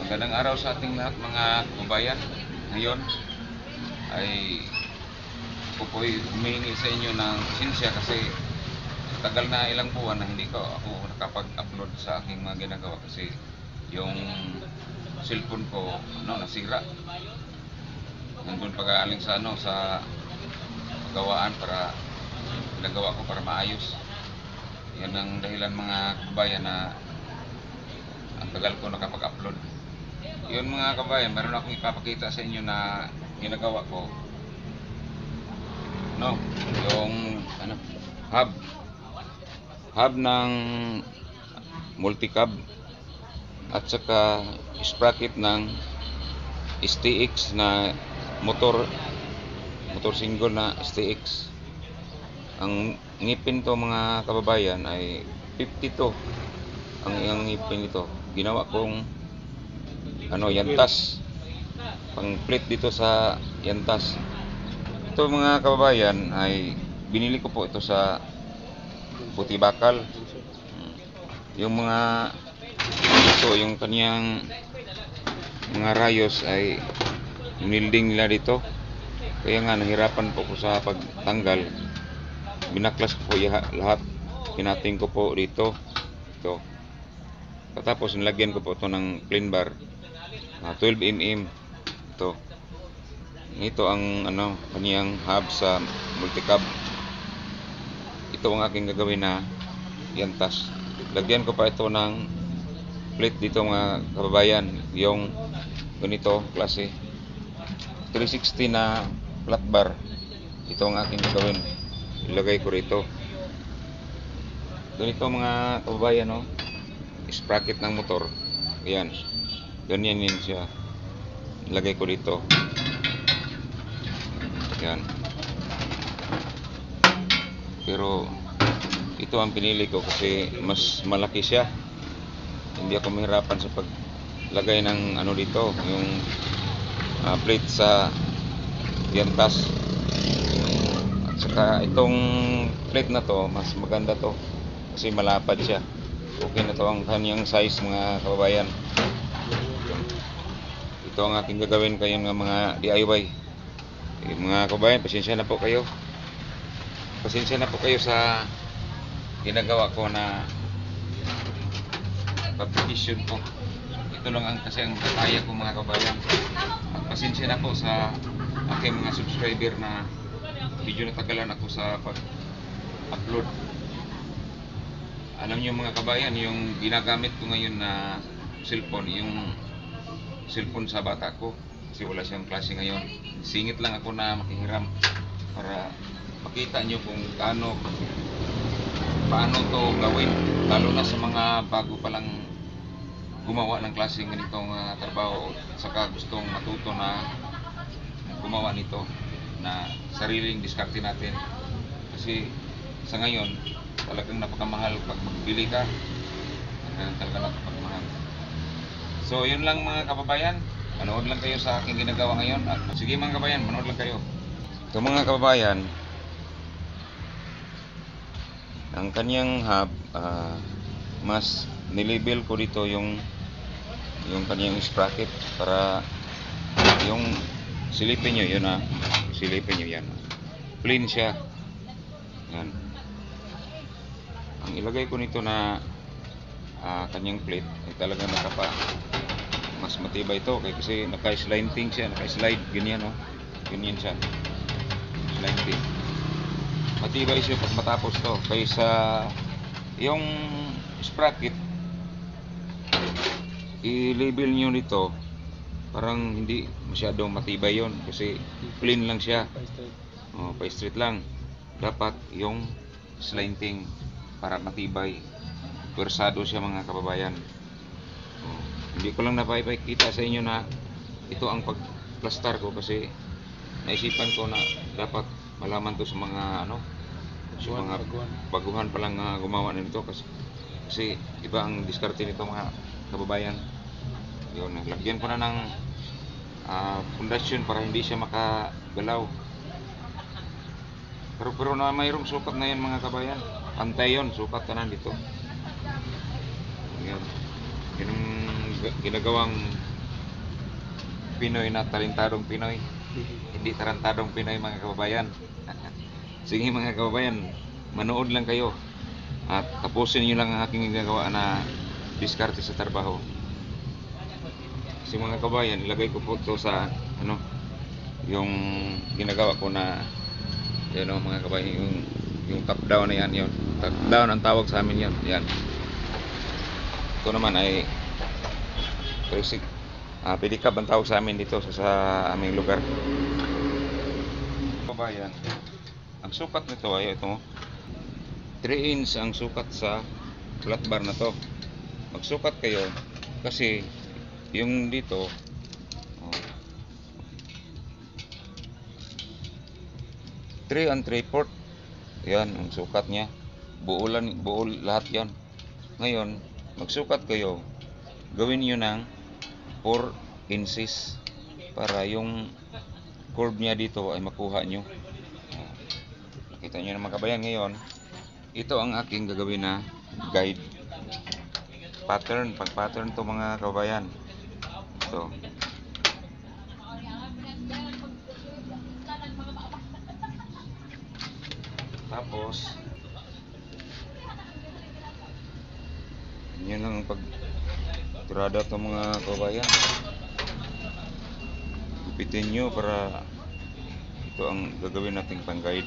Magandang araw sa ating lahat mga kabayan. Ngayon ay ako po'y humihingi sa inyo ng pasensya kasi tagal na ilang buwan na hindi ako nakapag-upload sa aking mga ginagawa kasi yung cellphone ko nasira. Nandun pag-aaling sa sa gawaan para ginagawa ko para maayos. Yan ang dahilan mga kabayan na ang tagal ko nakapag-upload. Yun mga kabayan, meron akong ipapakita sa inyo na ginagawa ko. Yung hub ng multicab at saka sprocket ng STX na motor single na STX. Ang ngipin to mga kababayan ay 52. Ang ngipin nito ginawa kong yantas, pang plate dito sa yantas. Ito mga kababayan ay binili ko po ito sa Puti Bakal. Yung mga yung kaniyang mga rayos ay nilding nila dito, kaya nga nahirapan po ko sa pagtanggal. Binaklas ko po lahat, pinating ko po dito ito. Tapos nilagyan ko po ito ng plain bar 12mm. Ito ang kaniyang hub sa multicab. Ito ang aking gagawin na yantas. Lagyan ko pa ito ng plate dito mga kababayan, yung ganito klase 360 na flat bar. Ito ang aking gagawin, ilagay ko rito. Ganito mga kababayan, sprocket ng motor. Ayan, ganyan yun siya. Ilagay ko dito. Ayan. Pero ito ang pinili ko kasi mas malaki siya. Hindi ako mahirapan sa paglagay ng dito, yung plate sa yantas. At saka itong plate na to, mas maganda to kasi malapad siya. Okay na to ang kanyang size mga kababayan. Ito ang aking gagawin kayo ng mga DIY. Mga kababayan, pasensya na po kayo. Pasensya na po kayo sa ginagawa ko na publication po. Ito lang kasi ang kaya ko mga kababayan. Pasensya na po sa aking mga subscriber na medyo natagalan ako sa pag-upload. Alam niyo mga kabayan, yung ginagamit ko ngayon na cellphone, yung cellphone sa bata ko kasi wala siyang klase ngayon. Singit lang ako na makihiram para makita niyo kung paano to gawin, lalo na sa mga bago pa lang gumawa ng klaseng ganitong trabaho, saka gustong matuto na gumawa nito na sariling diskarte natin. Kasi sa ngayon talagang napakamahal pag magbili ka, talagang napakamahal. So yun lang mga kababayan, manood lang kayo sa aking ginagawa ngayon. At sige mga kababayan, manood lang kayo. Ito mga kababayan, ang kanyang hub, mas nilabel ko dito yung kanyang sprocket para yung silipin nyo, silipin nyo yan. Plain siya. Yan. Ang ilagay ko nito na kanyang plate ay talagang mas matibay ito kasi naka-sliding siya, naka-slide ganyan, ganyan siya, sliding. Matibay siya pag matapos to, kaysa yung sprocket i-label nyo nito parang hindi masyadong matibay yon kasi plain lang siya, pa-straight lang. Dapat yung slanting para matibay, pwersado siya mga kababayan. Hindi ko lang napapakita sa inyo na ito ang pagplastar ko kasi naisipan ko na dapat malaman to sa mga sa mga baguhan pa lang gumawa nito kasi iba ang diskarte nito mga kababayan. Yun, lagyan ko na ng pundasyon para hindi siya makagalaw. Pero na mayroong sukat na yan mga kabayan, pantay yun, sukat ka na dito. Yan. Yun ang ginagawang Pinoy na talentadong Pinoy. Hindi tarantadong Pinoy mga kababayan. Sige mga kababayan, manood lang kayo. At tapusin niyo lang ang aking ginagawa na diskarte sa trabaho. Kasi mga kababayan, ilagay ko po ito sa yung ginagawa ko na mga kababayan, yung top down na yan, yun. Top down ang tawag sa amin yan. Yan. Ito naman ay pedicab ang tawag sa amin dito sa aming lugar. Kababayan, ang sukat nito ay ito 3 inch ang sukat sa flat bar na to. Magsukat kayo kasi yung dito 3 and 3/4 yan ang sukat niya, buo lahat yan. Ngayon magsukat kayo, gawin niyo ng 4 inches para yung curve niya dito ay makuha nyo. Nakita nyo na mga kabayan. Ngayon ito ang aking gagawin na guide pattern, pag pattern to mga kabayan. So tapos yun lang ang pagturada to mga kabayan. Gupitin nyo para ito ang gagawin nating pang guide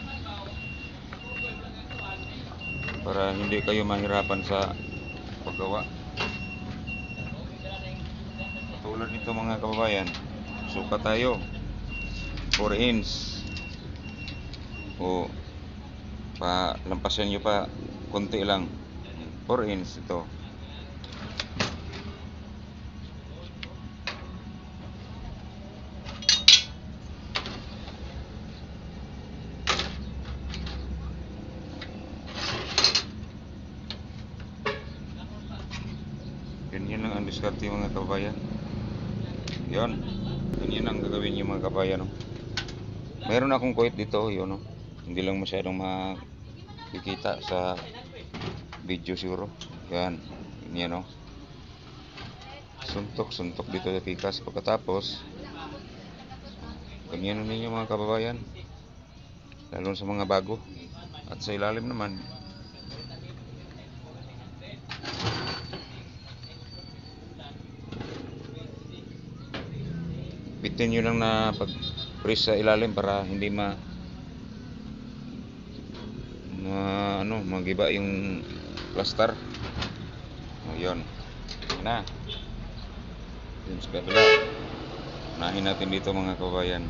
para hindi kayo mahirapan sa paggawa. Tulad nito mga kababayan, sukat tayo 4 inch o lampasan nyo pa konti lang, 4 inch ito. Ganyan lang ang diskarte mga kabayan. Yun, ganyan ang gagawin nyo mga kabayan. Mayroon akong kuwit dito, yun. Hindi lang masyadong makikita sa video siguro. Yan, ganyan. Suntok dito sa pikas. Pagkatapos ganyan ninyo mga kababayan, lalo sa mga bago. At sa ilalim naman bitin nyo lang na pag-press sa ilalim para hindi magiba yung plaster. Yun na yun sa kabila. Unahin natin dito mga kabayan.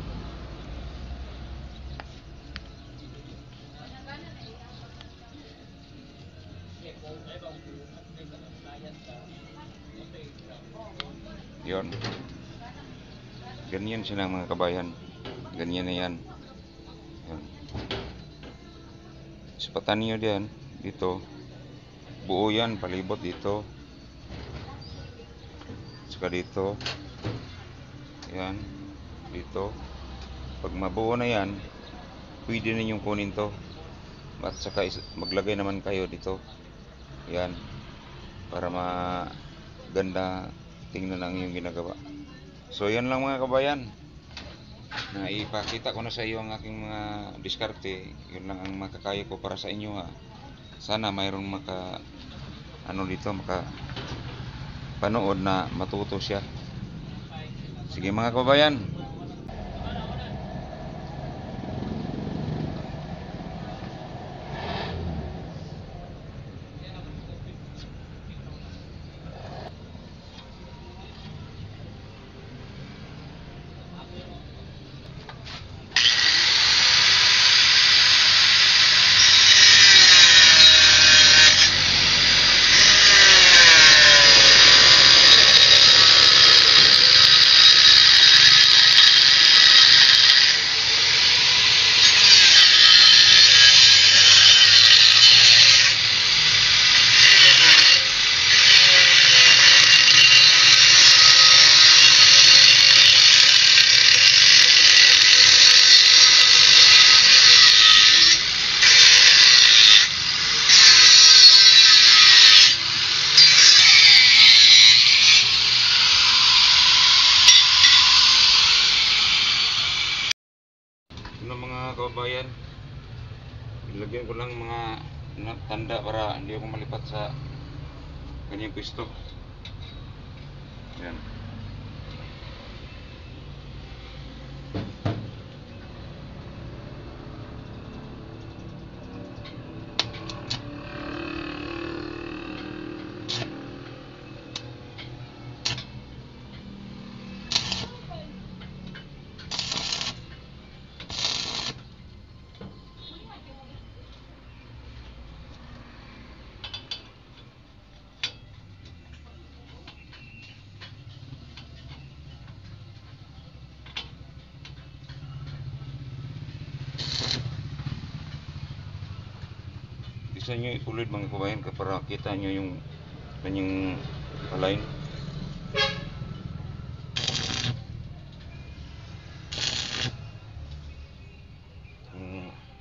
Yun, ganyan sila mga kabayan. Ganyan na yan. Yun. Sipatan nyo diyan, dito buo yan, palibot dito saka dito, yan dito. Pag mabuo na yan, pwede ninyong kunin to at saka maglagay naman kayo dito, yan, para maganda tingnan ang iyong ginagawa. So yan lang mga kabayan, na ipakita ko na sa iyo ang aking mga diskarte. Yun lang ang makakaya ko para sa inyo ha. Sana mayroong maka panood na matuto siya. Sige mga kabayan, kababayan, ilagyan ko lang mga tanda para hindi ako malipat sa kanyang pwesto. Yan. Isa nyo ipulid mga kabayan para kita nyo yung kanyang align.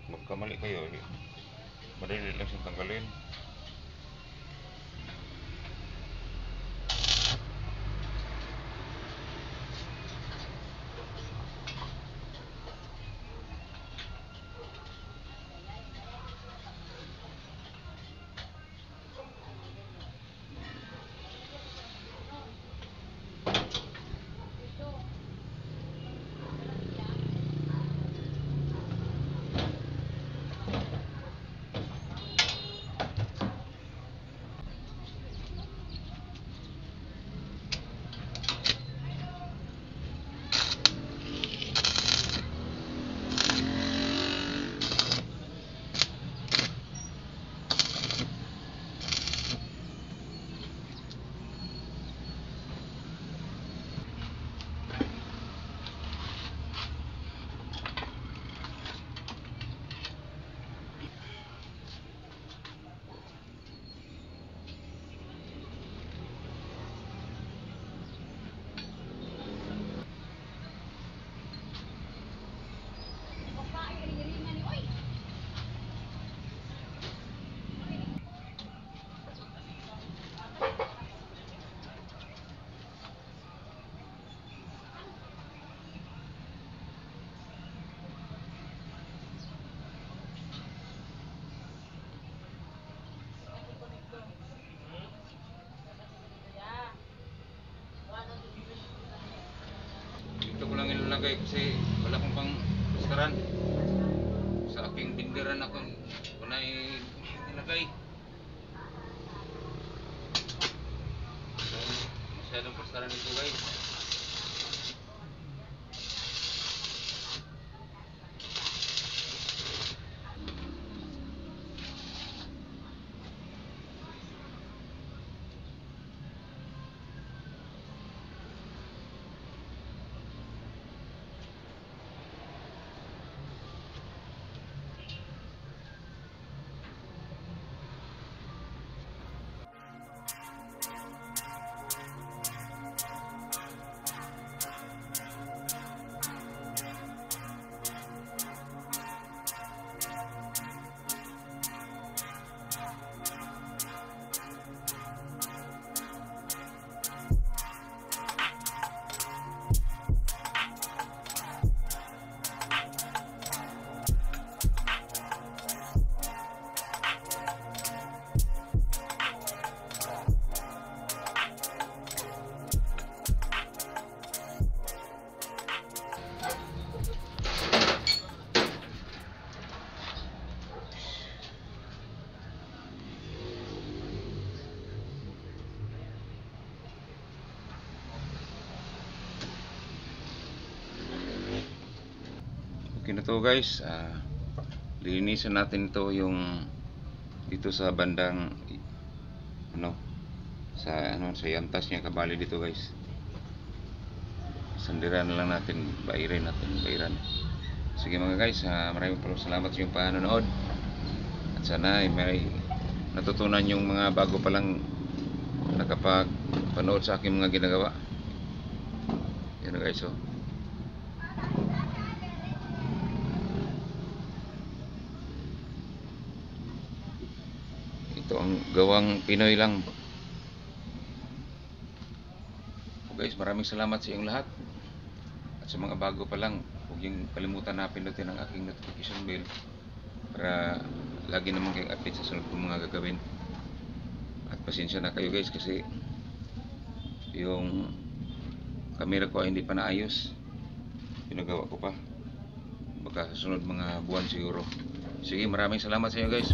Magkamali kayo, madali lang siyang tanggalin. Dito ko lang ilalagay kasi wala akong pang plastaran. Sa aking binderan akong kunay ilagay. So, masyadong plastaran dito guys. Okay na to guys, linisan natin ito yung dito sa bandang sa yantas niya kabali dito guys. Sandiran na lang natin, bairan. Sige mga guys, maraming salamat sa inyong panonood at sana ay may natutunan yung mga bago pa lang nakapag-panood sa aking mga ginagawa. Yan guys, oh. Ito ang gawang Pinoy lang. Guys, maraming salamat sa inyong lahat. At sa mga bago pa lang, huwag huwag yung kalimutan na pindutin ang aking notification bell para lagi naman kayong update sa sunod kong mga gagawin. At pasensya na kayo guys kasi yung camera ko ay hindi pa naayos, pinagawa ko pa, baka sa sunod mga buwan siguro. Sige, maraming salamat sa inyo guys.